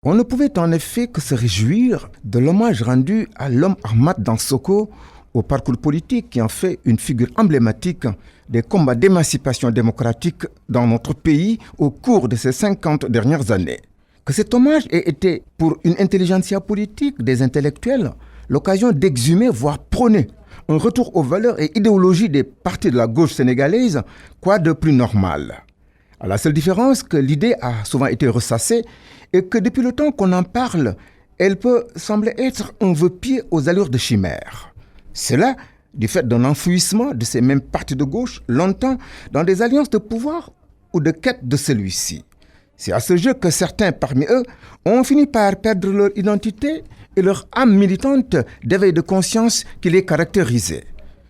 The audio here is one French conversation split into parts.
On ne pouvait en effet que se réjouir de l'hommage rendu à l'homme Ahmad Dansokho au parcours politique qui en fait une figure emblématique des combats d'émancipation démocratique dans notre pays au cours de ces 50 dernières années. Que cet hommage ait été pour une intelligentsia politique des intellectuels l'occasion d'exhumer, voire prôner un retour aux valeurs et idéologies des partis de la gauche sénégalaise, quoi de plus normal? À la seule différence que l'idée a souvent été ressassée et que depuis le temps qu'on en parle, elle peut sembler être un vœu pieux aux allures de chimère. Cela du fait d'un enfouissement de ces mêmes partis de gauche longtemps dans des alliances de pouvoir ou de quête de celui-ci. C'est à ce jeu que certains parmi eux ont fini par perdre leur identité et leur âme militante d'éveil de conscience qui les caractérisait.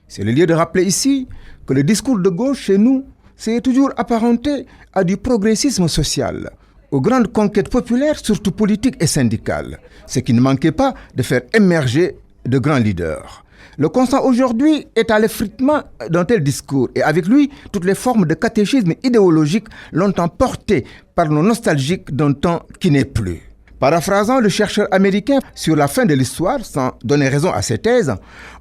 C'est le lieu de rappeler ici que le discours de gauche chez nous s'est toujours apparenté à du progressisme social, aux grandes conquêtes populaires, surtout politiques et syndicales, ce qui ne manquait pas de faire émerger de grands leaders. Le constat aujourd'hui est à l'effritement d'un tel discours et avec lui, toutes les formes de catéchisme idéologique longtemps portées par nos nostalgiques d'un temps qui n'est plus. Paraphrasant le chercheur américain sur la fin de l'histoire, sans donner raison à ses thèses,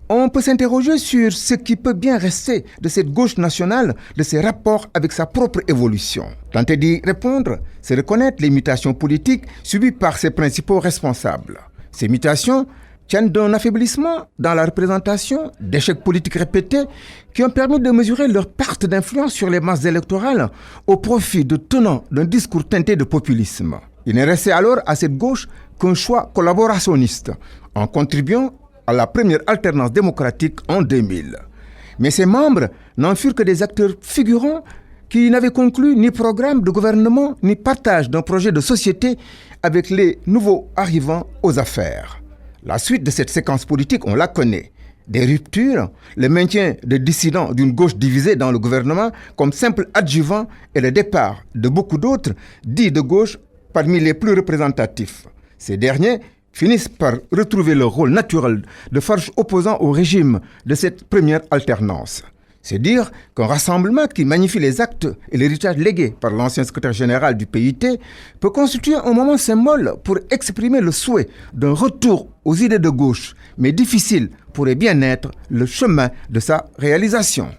on peut s'interroger sur ce qui peut bien rester de cette gauche nationale, de ses rapports avec sa propre évolution. Tenter d'y répondre, c'est reconnaître les mutations politiques subies par ses principaux responsables. Ces mutations tiennent d'un affaiblissement dans la représentation, d'échecs politiques répétés qui ont permis de mesurer leur perte d'influence sur les masses électorales au profit de tenants d'un discours teinté de populisme. Il n'est resté alors à cette gauche qu'un choix collaborationniste, en contribuant à la première alternance démocratique en 2000. Mais ses membres n'en furent que des acteurs figurants qui n'avaient conclu ni programme de gouvernement ni partage d'un projet de société avec les nouveaux arrivants aux affaires. La suite de cette séquence politique, on la connaît. Des ruptures, le maintien de dissidents d'une gauche divisée dans le gouvernement comme simple adjuvant et le départ de beaucoup d'autres dits de gauche parmi les plus représentatifs. Ces derniers finissent par retrouver leur rôle naturel de farouche opposant au régime de cette première alternance. C'est dire qu'un rassemblement qui magnifie les actes et l'héritage légué par l'ancien secrétaire général du PIT peut constituer un moment symbole pour exprimer le souhait d'un retour aux idées de gauche, mais difficile pourrait bien être le chemin de sa réalisation.